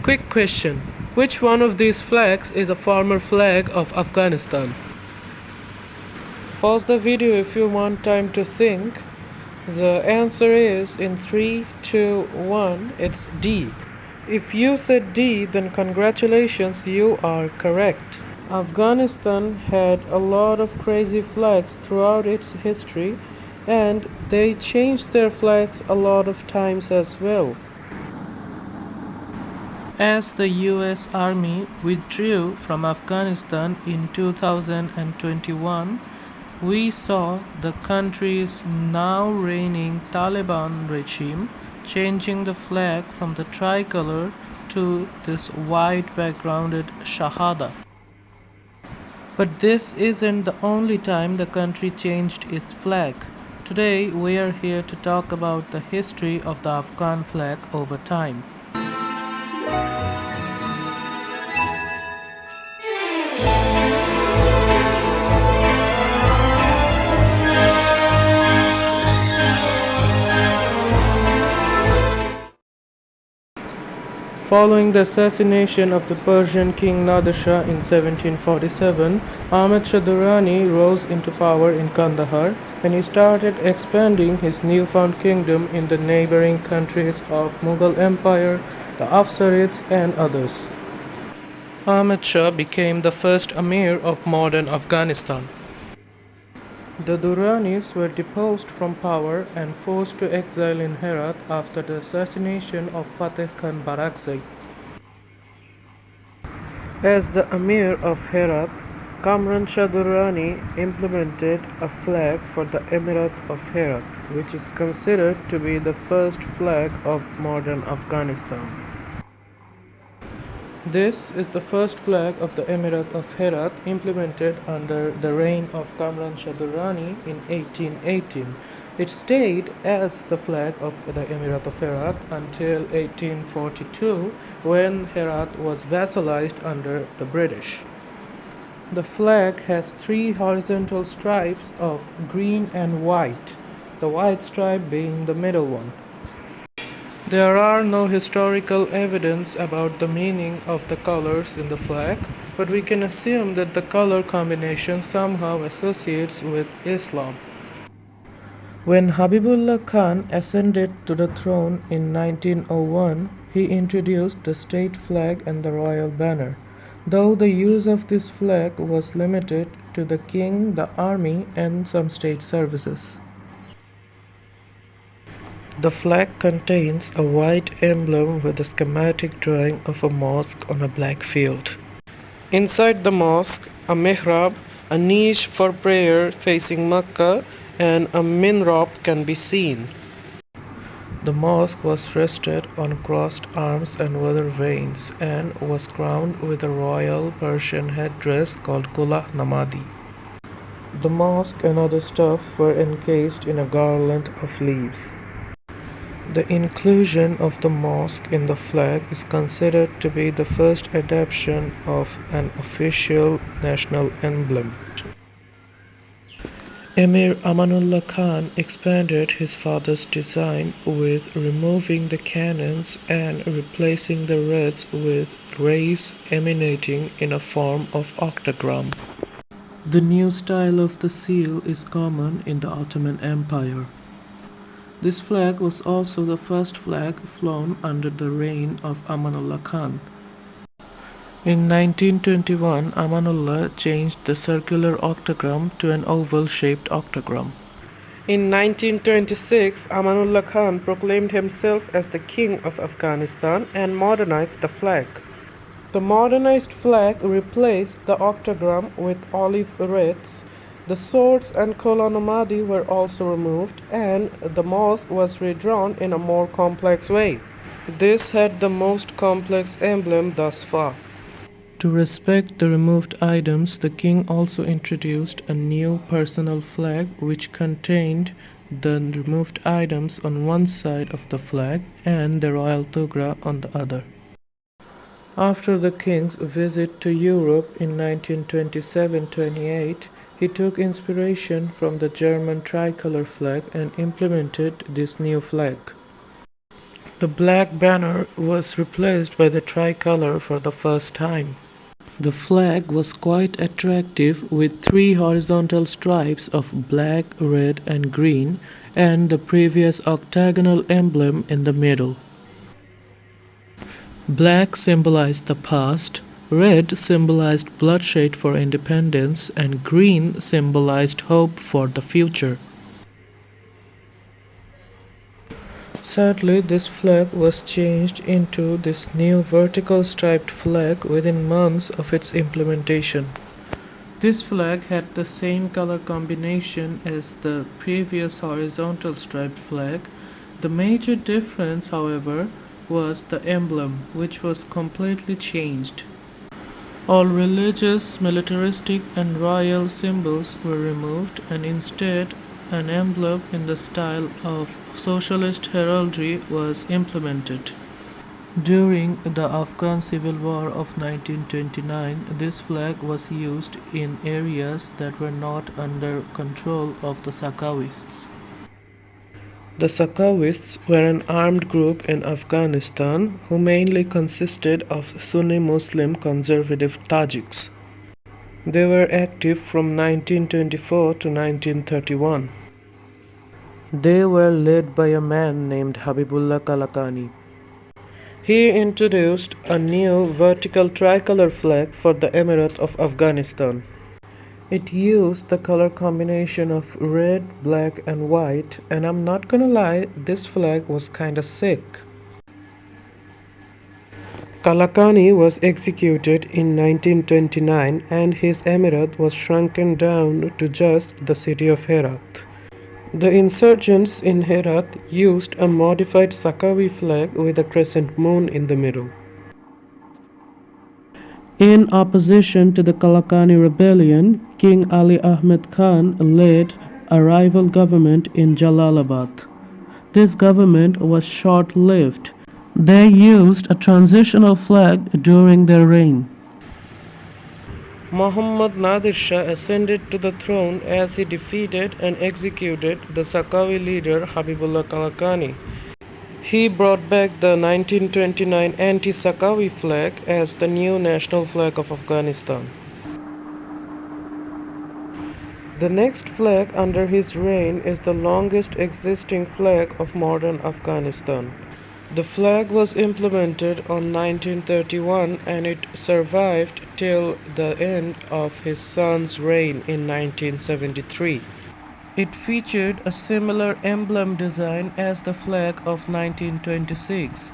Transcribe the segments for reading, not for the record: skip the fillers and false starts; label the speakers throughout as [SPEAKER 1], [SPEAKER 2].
[SPEAKER 1] Quick question. Which one of these flags is a former flag of Afghanistan? Pause the video if you want time to think. The answer is in 3, 2, 1, it's D. If you said D, then congratulations, you are correct. Afghanistan had a lot of crazy flags throughout its history, and they changed their flags a lot of times as well. As the US Army withdrew from Afghanistan in 2021, we saw the country's now reigning Taliban regime changing the flag from the tricolor to this white backgrounded Shahada. But this isn't the only time the country changed its flag. Today we are here to talk about the history of the Afghan flag over time. Following the assassination of the Persian king Nader Shah in 1747, Ahmad Shah Durrani rose into power in Kandahar, and he started expanding his newfound kingdom in the neighboring countries of Mughal Empire, the Afsarids and others. Ahmad Shah became the first Amir of modern Afghanistan. The Durranis were deposed from power and forced to exile in Herat after the assassination of Fateh Khan Barakzai. As the Amir of Herat, Kamran Shah Durrani implemented a flag for the Emirate of Herat, which is considered to be the first flag of modern Afghanistan. This is the first flag of the Emirate of Herat implemented under the reign of Kamran Shah Durrani in 1818. It stayed as the flag of the Emirate of Herat until 1842, when Herat was vassalized under the British. The flag has 3 horizontal stripes of green and white, the white stripe being the middle one. There are no historical evidence about the meaning of the colors in the flag, but we can assume that the color combination somehow associates with Islam. When Habibullah Khan ascended to the throne in 1901, he introduced the state flag and the royal banner, though the use of this flag was limited to the king, the army, and some state services. The flag contains a white emblem with a schematic drawing of a mosque on a black field. Inside the mosque, a mihrab, a niche for prayer facing Mecca, and a minrab can be seen. The mosque was rested on crossed arms and weather vanes and was crowned with a royal Persian headdress called Kulah Namadi. The mosque and other stuff were encased in a garland of leaves. The inclusion of the mosque in the flag is considered to be the first adoption of an official national emblem. Emir Amanullah Khan expanded his father's design with removing the cannons and replacing the reds with rays emanating in a form of octagram. The new style of the seal is common in the Ottoman Empire. This flag was also the first flag flown under the reign of Amanullah Khan. In 1921, Amanullah changed the circular octagram to an oval-shaped octagram. In 1926, Amanullah Khan proclaimed himself as the king of Afghanistan and modernized the flag. The modernized flag replaced the octagram with olive reds. The swords and Kulah Namadi were also removed, and the mosque was redrawn in a more complex way. This had the most complex emblem thus far. To respect the removed items, the king also introduced a new personal flag which contained the removed items on one side of the flag and the royal tugra on the other. After the king's visit to Europe in 1927-28, he took inspiration from the German tricolor flag and implemented this new flag. The black banner was replaced by the tricolor for the first time. The flag was quite attractive with three horizontal stripes of black, red, and green, and the previous octagonal emblem in the middle. Black symbolized the past, red symbolized bloodshed for independence, and green symbolized hope for the future. Sadly, this flag was changed into this new vertical striped flag within months of its implementation. This flag had the same color combination as the previous horizontal striped flag. The major difference, however, was the emblem, which was completely changed. All religious, militaristic, and royal symbols were removed, and instead, an emblem in the style of socialist heraldry was implemented. During the Afghan Civil War of 1929, this flag was used in areas that were not under control of the Sakawists. The Sakawists were an armed group in Afghanistan who mainly consisted of Sunni Muslim conservative Tajiks. They were active from 1924 to 1931. They were led by a man named Habibullah Kalakani. He introduced a new vertical tricolor flag for the Emirate of Afghanistan. It used the color combination of red, black, and white, and I'm not gonna lie, this flag was kinda sick. Kalakani was executed in 1929 and his emirate was shrunken down to just the city of Herat. The insurgents in Herat used a modified Sakawi flag with a crescent moon in the middle. In opposition to the Kalakani rebellion, King Ali Ahmed Khan led a rival government in Jalalabad. This government was short-lived. They used a transitional flag during their reign. Muhammad Nadir Shah ascended to the throne as he defeated and executed the Sakawi leader Habibullah Kalakani. He brought back the 1929 anti-Sakawi flag as the new national flag of Afghanistan. The next flag under his reign is the longest existing flag of modern Afghanistan. The flag was implemented on 1931 and it survived till the end of his son's reign in 1973. It featured a similar emblem design as the flag of 1926.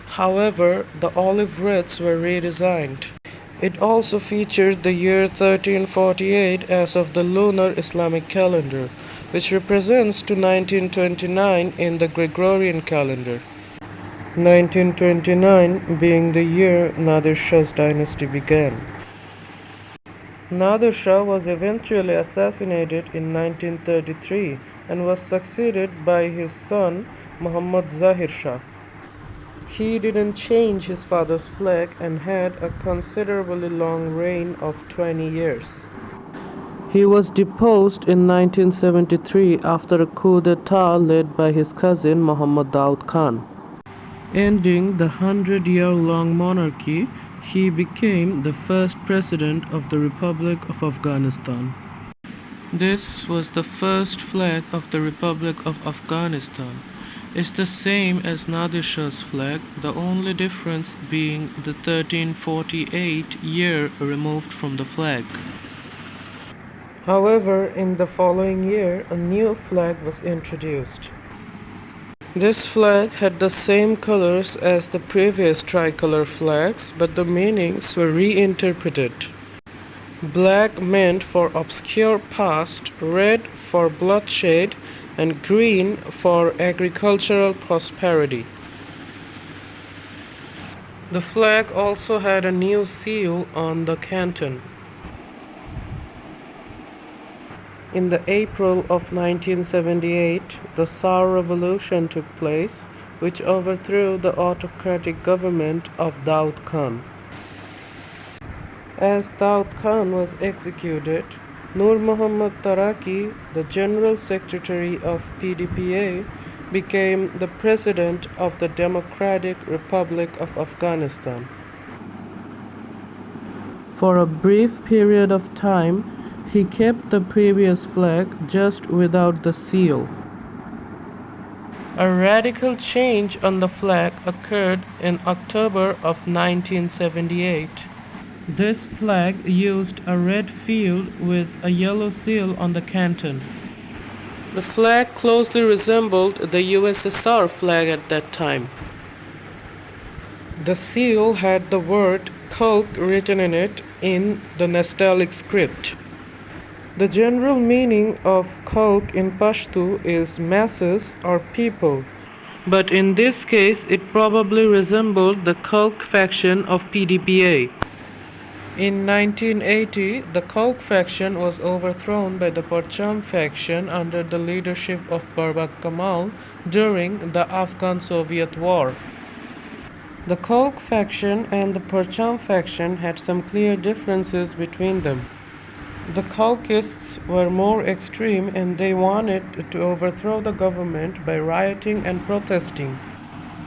[SPEAKER 1] However, the olive reds were redesigned. It also featured the year 1348 as of the lunar Islamic calendar, which represents to 1929 in the Gregorian calendar. 1929 being the year Nadir Shah's dynasty began. Nadir Shah was eventually assassinated in 1933 and was succeeded by his son Muhammad Zahir Shah. He didn't change his father's flag and had a considerably long reign of 20 years. He was deposed in 1973 after a coup d'etat led by his cousin Muhammad Daud Khan. Ending the 100-year-long monarchy, he became the first president of the Republic of Afghanistan. This was the first flag of the Republic of Afghanistan. It's the same as Nadir Shah's flag, the only difference being the 1348 year removed from the flag. However, in the following year, a new flag was introduced. This flag had the same colors as the previous tricolor flags, but the meanings were reinterpreted. Black meant for obscure past, red for bloodshed, and green for agricultural prosperity. The flag also had a new seal on the canton. In the April of 1978, the Saur Revolution took place, which overthrew the autocratic government of Daud Khan. As Daud Khan was executed, Nur Muhammad Taraki, the General Secretary of PDPA, became the President of the Democratic Republic of Afghanistan. For a brief period of time, he kept the previous flag just without the seal. A radical change on the flag occurred in October of 1978. This flag used a red field with a yellow seal on the canton. The flag closely resembled the USSR flag at that time. The seal had the word Khalq written in it in the Nastaliq script. The general meaning of Khalq in Pashto is masses or people, but in this case it probably resembled the Khalq faction of PDPA. In 1980, the Khalq faction was overthrown by the Parcham faction under the leadership of Barbak Kamal during the Afghan-Soviet War. The Khalq faction and the Parcham faction had some clear differences between them. The Khalqists were more extreme and they wanted to overthrow the government by rioting and protesting,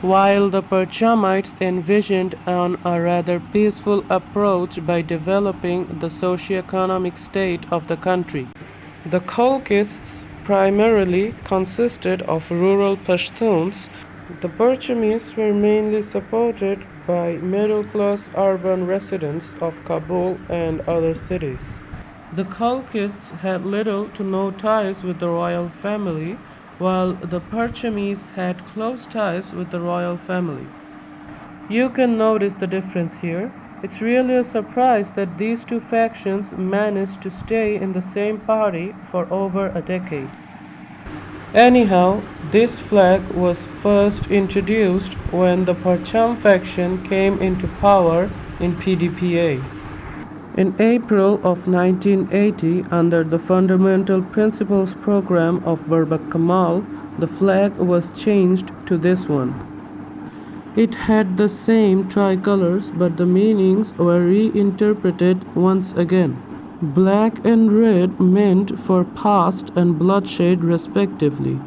[SPEAKER 1] while the Parchamites envisioned a rather peaceful approach by developing the socio-economic state of the country. The Khalqists primarily consisted of rural Pashtuns. The Parchamis were mainly supported by middle-class urban residents of Kabul and other cities. The Khalqists had little to no ties with the royal family, while the Parchamis had close ties with the royal family. You can notice the difference here. It's really a surprise that these two factions managed to stay in the same party for over a decade. Anyhow, this flag was first introduced when the Parcham faction came into power in PDPA. In April of 1980, under the Fundamental Principles program of Barbak Kamal, the flag was changed to this one. It had the same tricolors, but the meanings were reinterpreted once again. Black and red meant for past and bloodshed respectively,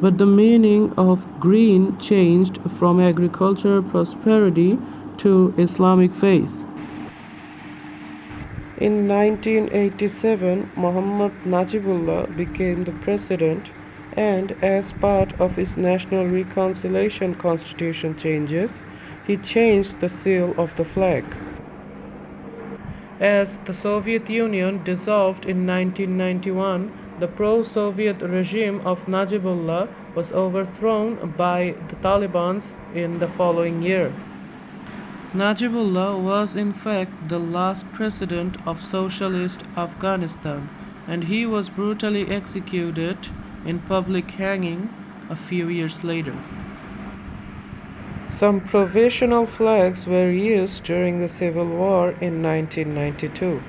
[SPEAKER 1] but the meaning of green changed from agricultural prosperity to Islamic faith. In 1987, Muhammad Najibullah became the president, and as part of his National Reconciliation Constitution changes, he changed the seal of the flag. As the Soviet Union dissolved in 1991, the pro-Soviet regime of Najibullah was overthrown by the Taliban in the following year. Najibullah was in fact the last president of socialist Afghanistan, and he was brutally executed in public hanging a few years later. Some provisional flags were used during the Civil War in 1992.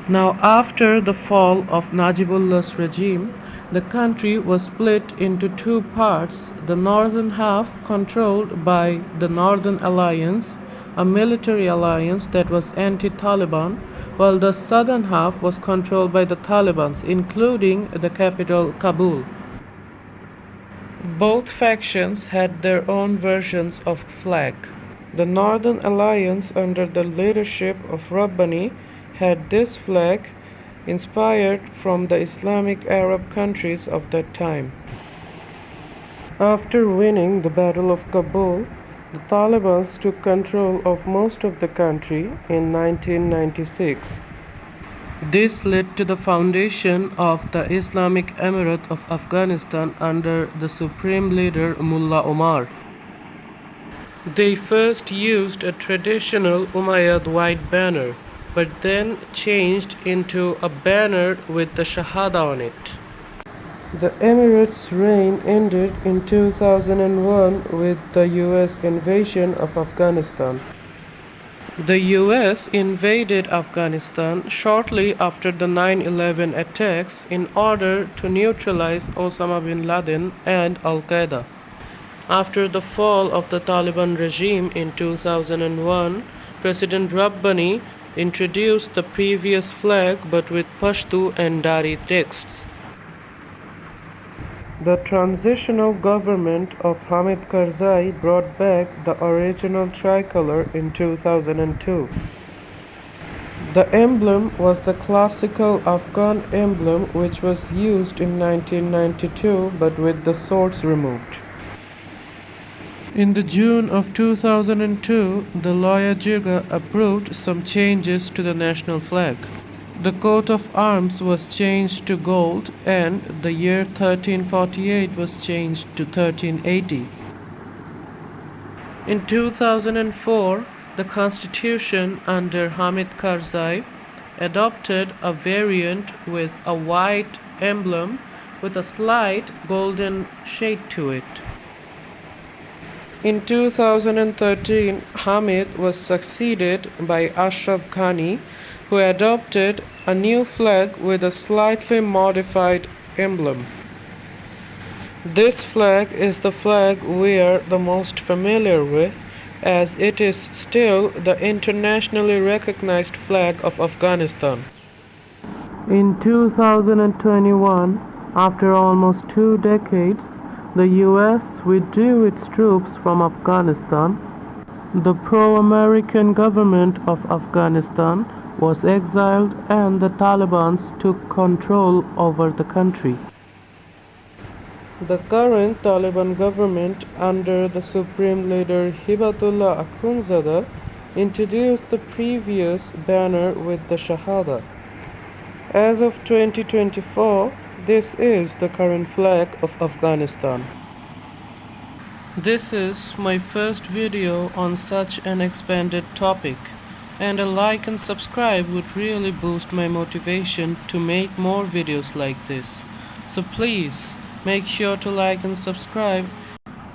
[SPEAKER 1] Now, after the fall of Najibullah's regime, the country was split into two parts, the northern half controlled by the Northern Alliance, a military alliance that was anti-Taliban, while the southern half was controlled by the Taliban, including the capital Kabul. Both factions had their own versions of flag. The Northern Alliance, under the leadership of Rabbani, had this flag inspired from the Islamic Arab countries of that time. After winning the Battle of Kabul, the Taliban took control of most of the country in 1996. This led to the foundation of the Islamic Emirate of Afghanistan under the supreme leader Mullah Omar. They first used a traditional Umayyad white banner, but then changed into a banner with the Shahada on it. The Emirates' reign ended in 2001 with the US invasion of Afghanistan. The US invaded Afghanistan shortly after the 9/11 attacks in order to neutralize Osama bin Laden and Al-Qaeda. After the fall of the Taliban regime in 2001, President Rabbani introduced the previous flag but with Pashto and Dari texts. The transitional government of Hamid Karzai brought back the original tricolor in 2002. The emblem was the classical Afghan emblem which was used in 1992 but with the swords removed. In the June of 2002, the Loya Jirga approved some changes to the national flag. The coat of arms was changed to gold and the year 1348 was changed to 1380. In 2004, the constitution under Hamid Karzai adopted a variant with a white emblem with a slight golden shade to it. In 2013, Hamid was succeeded by Ashraf Ghani, who adopted a new flag with a slightly modified emblem. This flag is the flag we are the most familiar with, as it is still the internationally recognized flag of Afghanistan. In 2021, after almost 2 decades, the US withdrew its troops from Afghanistan. The pro-American government of Afghanistan was exiled and the Taliban took control over the country. The current Taliban government under the Supreme Leader Hibatullah Akhundzada introduced the previous banner with the Shahada. As of 2024, this is the current flag of Afghanistan. This is my first video on such an expanded topic, and a like and subscribe would really boost my motivation to make more videos like this. So please make sure to like and subscribe,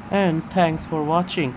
[SPEAKER 1] and thanks for watching.